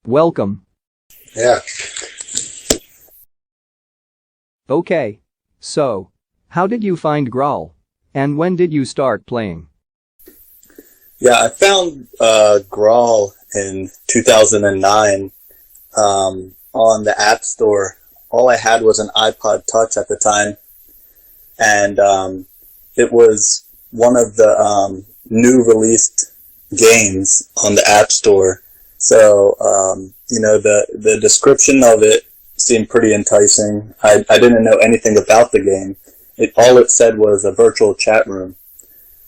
Welcome. Yeah. Okay. So, how did you find Graal? And when did you start playing? Yeah, I found Graal in 2009 on the App Store. All I had was an iPod Touch at the time, and it was one of the new released games on the App Store. So, the description of it seemed pretty enticing. I didn't know anything about the game. All it said was a virtual chat room.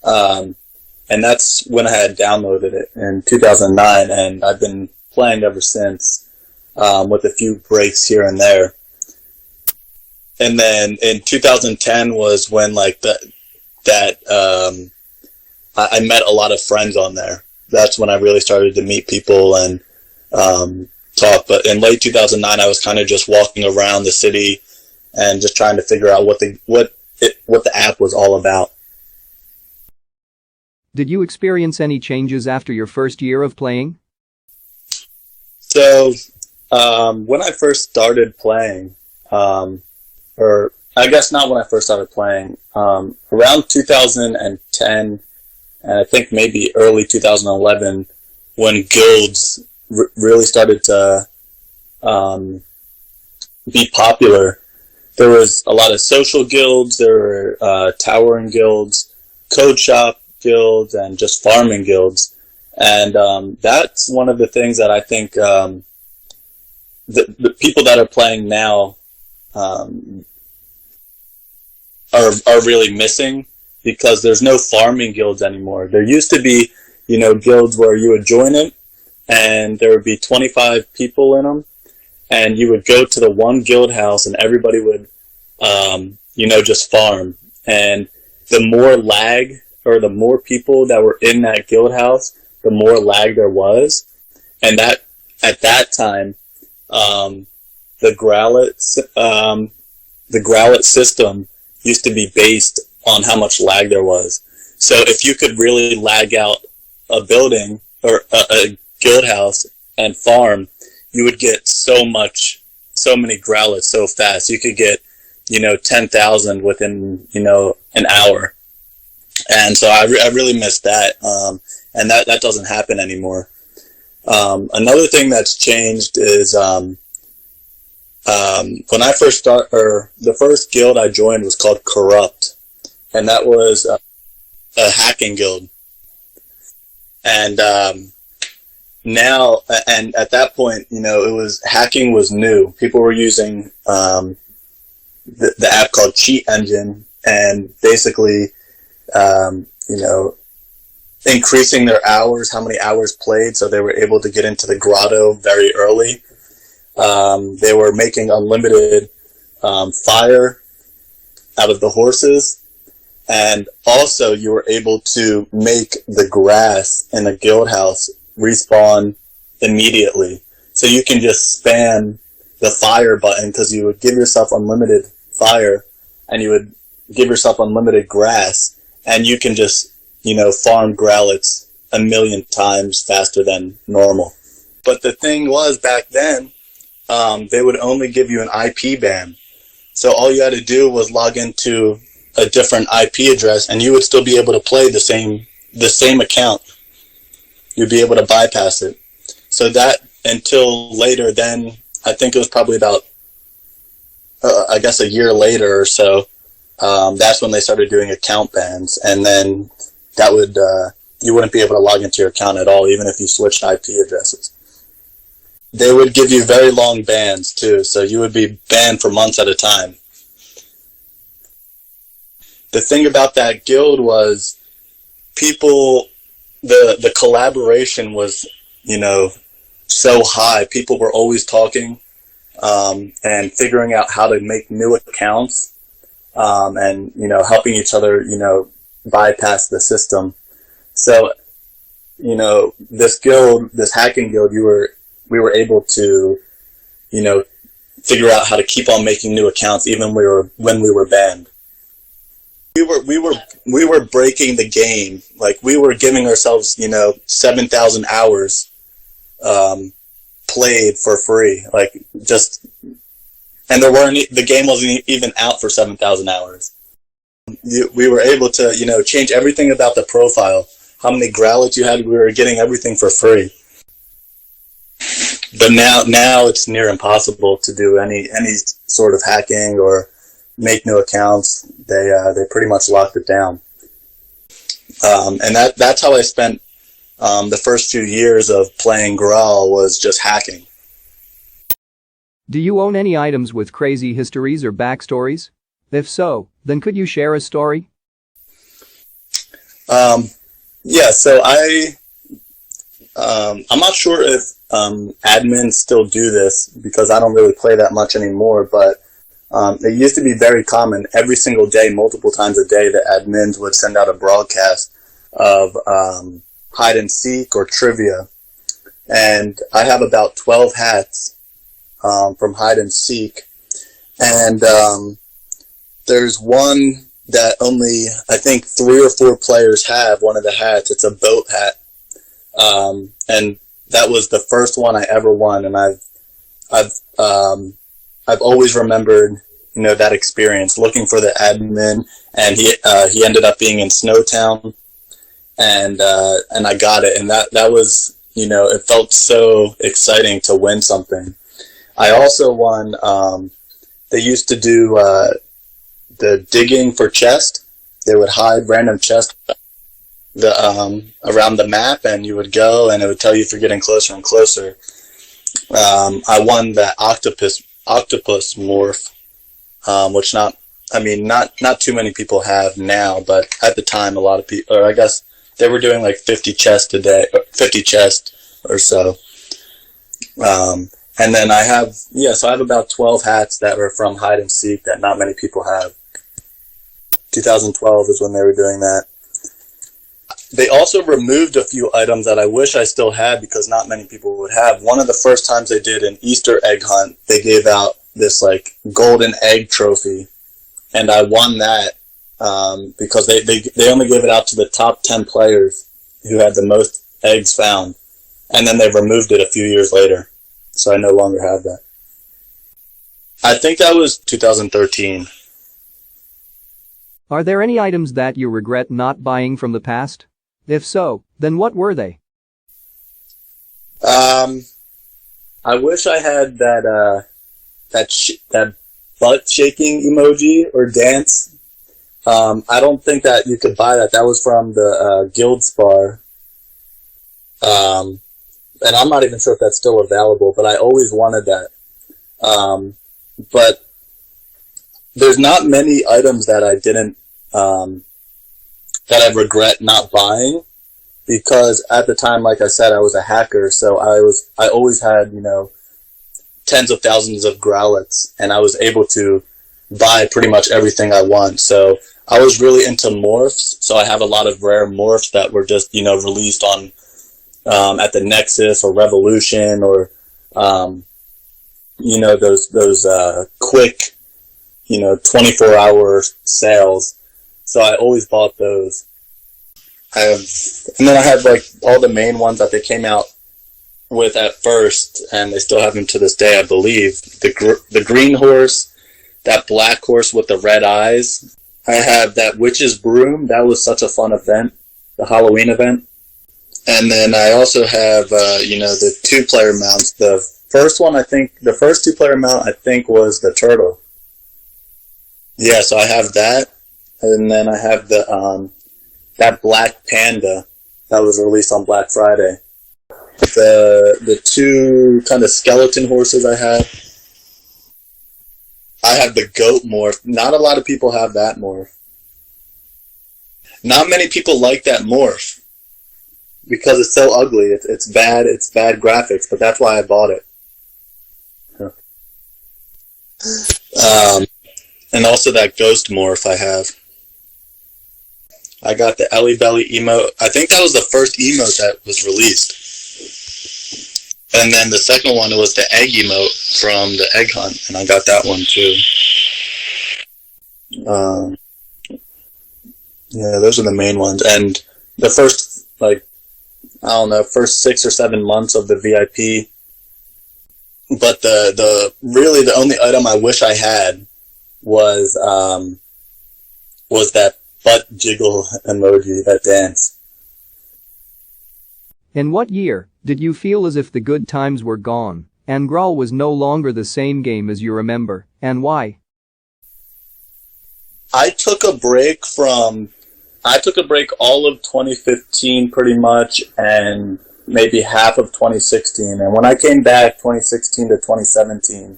And that's when I had downloaded it in 2009, and I've been playing ever since, with a few breaks here and there. And then in 2010 was when I met a lot of friends on there. That's when I really started to meet people and talk. But in late 2009, I was kind of just walking around the city and just trying to figure out what the app was all about. Did you experience any changes after your first year of playing? So, when I first started playing, or I guess not when I first started playing, around 2010, and I think maybe early 2011, when guilds really started to be popular. There was a lot of social guilds, there were towering guilds, code shop guilds, and just farming guilds. And that's one of the things that I think the people that are playing now are really missing, because there's no farming guilds anymore. There used to be, guilds where you would join it and there would be 25 people in them, and you would go to the one guild house and everybody would, just farm. And the more lag, or the more people that were in that guild house, the more lag there was. And that, at that time, the Graal system used to be based on how much lag there was. So if you could really lag out a building or a guild house and farm, you would get so many Graalets so fast. You could get, 10,000 within, an hour. And so I really missed that. And that doesn't happen anymore. Another thing that's changed is, when I first the first guild I joined was called Corrupt, and that was a hacking guild. And now, and at that point, hacking was new. People were using the app called Cheat Engine, and basically, increasing their hours, how many hours played, so they were able to get into the grotto very early. They were making unlimited fire out of the horses, and also you were able to make the grass in a guild house respawn immediately. So you can just spam the fire button, because you would give yourself unlimited fire and you would give yourself unlimited grass, and you can just, farm Graalets a million times faster than normal. But the thing was, back then, they would only give you an IP ban. So all you had to do was log into a different IP address, and you would still be able to play the same account. You'd be able to bypass it. So that, until later, then I think it was probably about, a year later or so, that's when they started doing account bans, and then that would, you wouldn't be able to log into your account at all, even if you switched IP addresses. They would give you very long bans too, so you would be banned for months at a time. The thing about that guild was, the collaboration was, so high. People were always talking, and figuring out how to make new accounts, and, helping each other, bypass the system. So, this hacking guild, we were able to, figure out how to keep on making new accounts even when we were banned. We were breaking the game. Like, we were giving ourselves, 7,000 hours, played for free, like just, and the game wasn't even out for 7,000 hours. We were able to, change everything about the profile. How many Graalets you had, we were getting everything for free. But now it's near impossible to do any sort of hacking or make new accounts. They pretty much locked it down. And that's how I spent the first few years of playing Graal, was just hacking. Do you own any items with crazy histories or backstories? If so, then could you share a story? Yeah, so I'm not sure if admins still do this, because I don't really play that much anymore, but it used to be very common every single day, multiple times a day, that admins would send out a broadcast of hide and seek or trivia. And I have about 12 hats from hide and seek. And there's one that only, I think, 3 or 4 players have, one of the hats. It's a boat hat. And that was the first one I ever won. And I've always remembered, that experience, looking for the admin, and he ended up being in Snowtown, and I got it. And that was, it felt so exciting to win something. I also won, they used to do, the digging for chest. They would hide random chests around the map, and you would go, and it would tell you if you're getting closer and closer. I won that octopus morph, which not too many people have now, but at the time a lot of people, or I guess they were doing like 50 chests a day, 50 chests or so. And then I have about 12 hats that were from hide and seek that not many people have. 2012 is when they were doing that. They also removed a few items that I wish I still had, because not many people would have. One of the first times they did an Easter egg hunt, they gave out this like golden egg trophy, and I won that because they only gave it out to the top 10 players who had the most eggs found, and then they removed it a few years later, so I no longer have that. I think that was 2013. Are there any items that you regret not buying from the past? If so, then what were they? I wish I had that butt shaking emoji or dance. I don't think that you could buy that. That was from the Guild Spar. And I'm not even sure if that's still available, but I always wanted that. But there's not many items that I didn't, that I regret not buying, because at the time, like I said, I was a hacker, so I always had, tens of thousands of Graalets, and I was able to buy pretty much everything I want. So I was really into morphs, so I have a lot of rare morphs that were just, released on, at the Nexus or Revolution, or, those quick, 24-hour sales. So I always bought those. And then I have like all the main ones that they came out with at first, and they still have them to this day, I believe. The green horse, that black horse with the red eyes. I have that witch's broom. That was such a fun event, the Halloween event. And then I also have, the 2-player mounts. The first 2-player mount, I think, was the turtle. Yeah, so I have that. And then I have the that black panda that was released on Black Friday. The 2 kind of skeleton horses I have the goat morph. Not a lot of people have that morph. Not many people like that morph because it's so ugly. It's bad graphics, but that's why I bought it. And also that ghost morph I have. I got the Ellie Belly emote. I think that was the first emote that was released. And then the second one was the egg emote from the egg hunt, and I got that one too. Yeah, those are the main ones. And the first, first 6 or 7 months of the VIP but the only item I wish I had was that butt jiggle emoji, that dance. In what year did you feel as if the good times were gone and Graal was no longer the same game as you remember, and why? I took a break all of 2015 pretty much, and maybe half of 2016. And when I came back 2016 to 2017,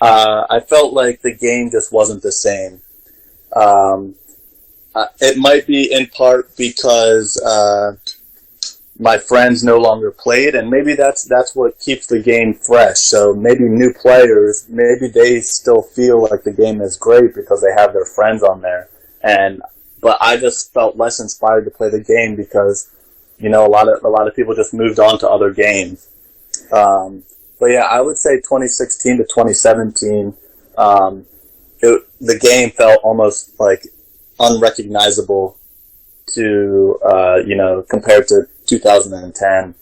I felt like the game just wasn't the same. It might be in part because my friends no longer played, and maybe that's what keeps the game fresh. So maybe new players, maybe they still feel like the game is great because they have their friends on there. But I just felt less inspired to play the game because, a lot of people just moved on to other games. But yeah, I would say 2016 to 2017, the game felt almost like unrecognizable to, compared to 2010.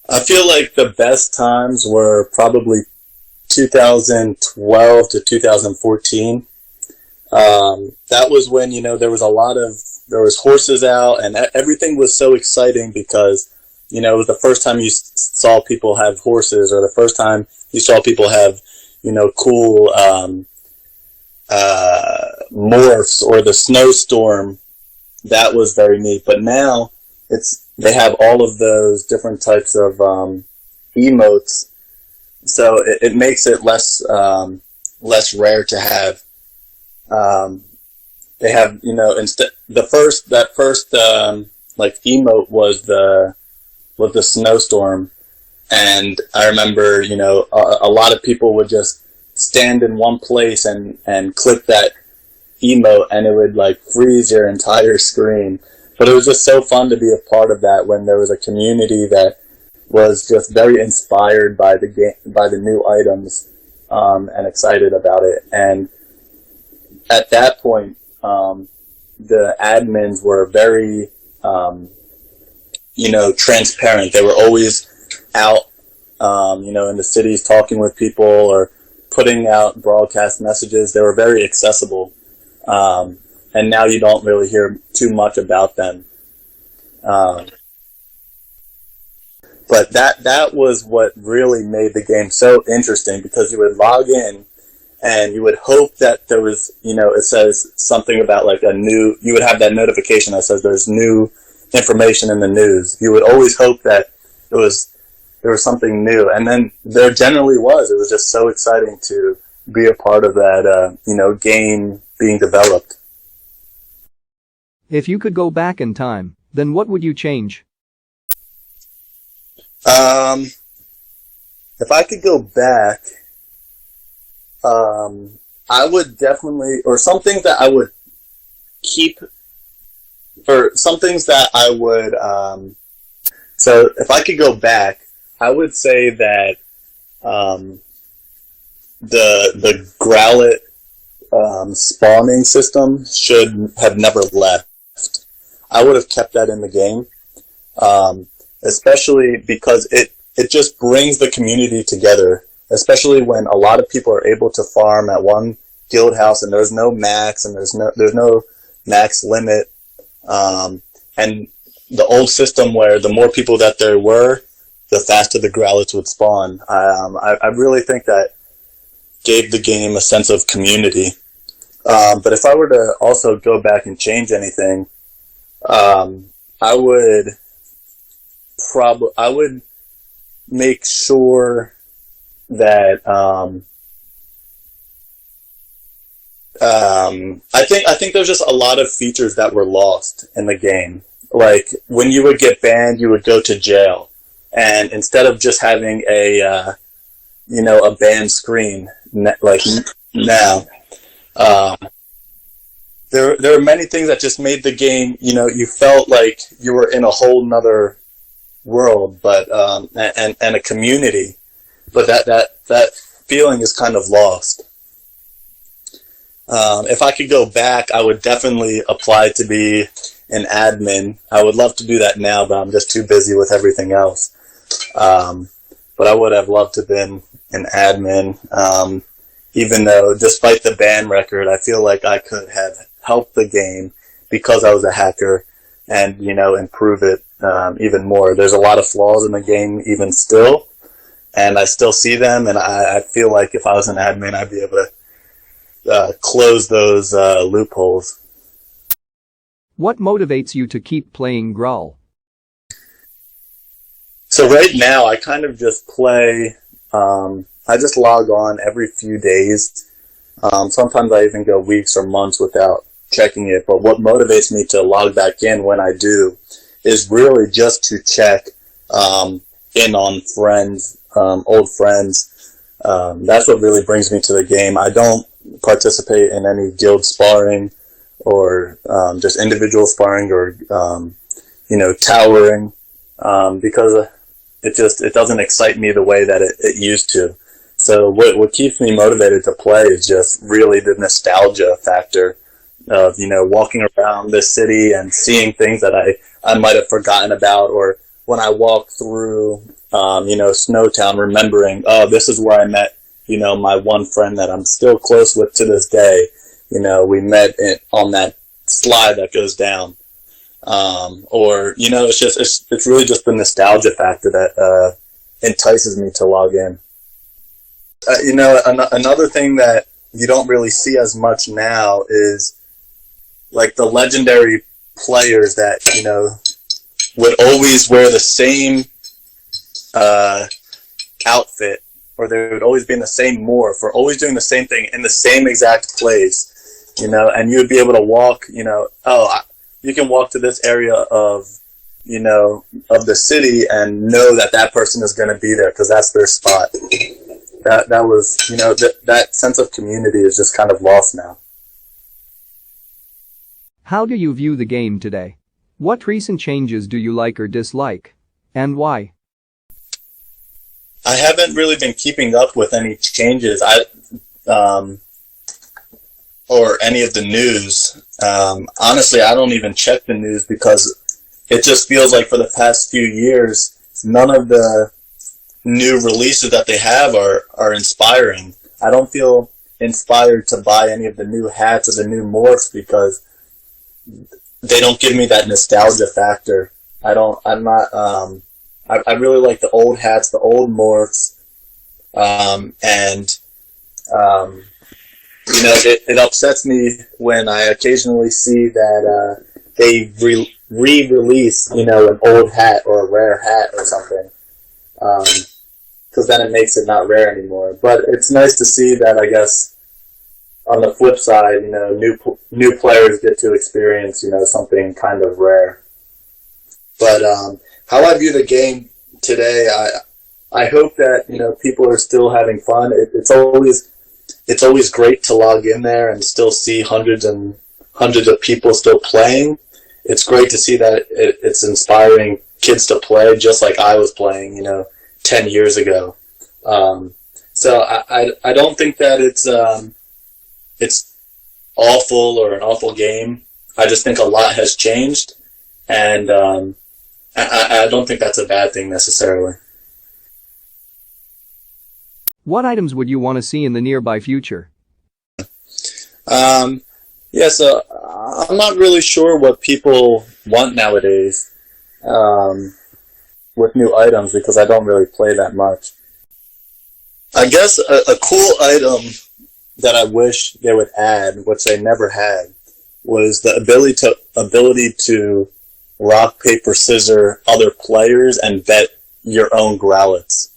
I feel like the best times were probably 2012 to 2014. That was when, there was horses out and everything was so exciting because, it was the first time you saw people have horses, or the first time you saw people have, cool, morphs, or the snowstorm. That was very neat. But now they have all of those different types of, emotes. So it makes it less rare to have. They have, instead, that first emote was the snowstorm. And I remember, a lot of people would just stand in one place and click that emote, and it would freeze your entire screen. But it was just so fun to be a part of that when there was a community that was just very inspired by the game, by the new items, and excited about it. And at that point, the admins were very, transparent. They were always out, in the cities talking with people or putting out broadcast messages. They were very accessible. And now you don't really hear too much about them. But that was what really made the game so interesting, because you would log in and you would hope that there was, it says something about you would have that notification that says there's new information in the news. You would always hope that there was something new. And then there generally was. It was just so exciting to be a part of that, game being developed. If you could go back in time, then what would you change? If I could go back, I would definitely, or some things that I would keep, or some things that I would, so if I could go back, I would say that, the Graal spawning system should have never left. I would have kept that in the game, especially because it just brings the community together, especially when a lot of people are able to farm at one guild house and there's no max and there's no max limit. And the old system where the more people that there were, the faster the Growlithe would spawn. I really think that gave the game a sense of community. But if I were to also go back and change anything, I would make sure that I think there's just a lot of features that were lost in the game. Like when you would get banned, you would go to jail, and instead of just having a ban screen like now, there are many things that just made the game, you felt like you were in a whole nother world, but and a community, but that feeling is kind of lost. If I could go back, I would definitely apply to be an admin. I would love to do that now, but I'm just too busy with everything else. But but I would have loved to have been an admin. Even though, despite the ban record, I feel like I could have helped the game because I was a hacker and, improve it even more. There's a lot of flaws in the game even still, and I still see them, and I feel like if I was an admin, I'd be able to close those loopholes. What motivates you to keep playing Graal? So right now, I kind of just play, I just log on every few days. Sometimes I even go weeks or months without checking it, but what motivates me to log back in when I do is really just to check in on friends, old friends. That's what really brings me to the game. I don't participate in any guild sparring or just individual sparring or towering because it doesn't excite me the way that it used to. So what keeps me motivated to play is just really the nostalgia factor of, walking around this city and seeing things that I might have forgotten about, or when I walk through, Snowtown, remembering, oh, this is where I met, my one friend that I'm still close with to this day. We met on that slide that goes down. It's really just the nostalgia factor that entices me to log in. Another thing that you don't really see as much now is like the legendary players that, would always wear the same outfit, or they would always be in the same morph, or always doing the same thing in the same exact place, and you would be able to walk, you can walk to this area of the city and know that person is going to be there because that's their spot. That was, that sense of community is just kind of lost now. How do you view the game today? What recent changes do you like or dislike? And why? I haven't really been keeping up with any changes. Or any of the news. Honestly, I don't even check the news because it just feels like for the past few years, none of the new releases that they have are inspiring. I don't feel inspired to buy any of the new hats or the new morphs because they don't give me that nostalgia factor. I really like the old hats, the old morphs, it upsets me when I occasionally see that they re-release, an old hat or a rare hat or something, because then it makes it not rare anymore. But it's nice to see that, I guess, on the flip side, new players get to experience, something kind of rare. But how I view the game today, I hope that, people are still having fun. It's always great to log in there and still see hundreds and hundreds of people still playing. It's great to see that it's inspiring kids to play just like I was playing, 10 years ago. So I don't think that it's awful or an awful game. I just think a lot has changed, and I don't think that's a bad thing necessarily. What items would you want to see in the nearby future? So I'm not really sure what people want nowadays with new items because I don't really play that much. I guess a cool item that I wish they would add, which they never had, was the ability to rock, paper, scissors other players and bet your own growlets.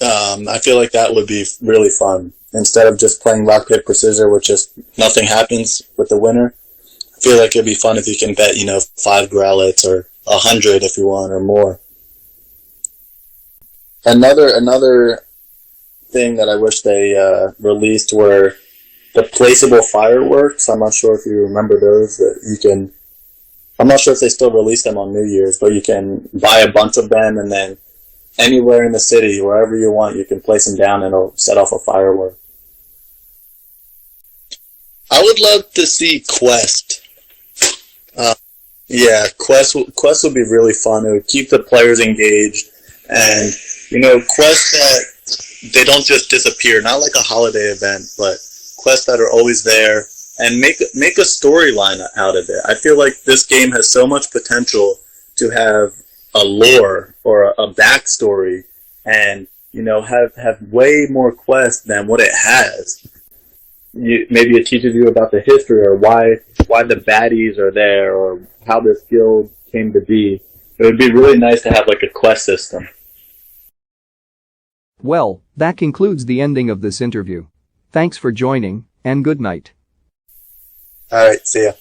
I feel like that would be really fun. Instead of just playing rock, paper, scissors, which just nothing happens with the winner, I feel like it'd be fun if you can bet, 5 growlets or 100 if you want or more. Another thing that I wish they released were the placeable fireworks. I'm not sure if you remember those. That you can. I'm not sure if they still release them on New Year's, but you can buy a bunch of them and then anywhere in the city, wherever you want, you can place them down and it'll set off a firework. I would love to see Quest. Quest would be really fun. It would keep the players engaged. And, quests that they don't just disappear, not like a holiday event, but quests that are always there, and make a storyline out of it. I feel like this game has so much potential to have a lore or a backstory, and have way more quests than what it has. Maybe it teaches you about the history, or why the baddies are there, or how this guild came to be. It would be really nice to have like a quest system. Well, that concludes the ending of this interview. Thanks for joining, and good night. All right, see ya.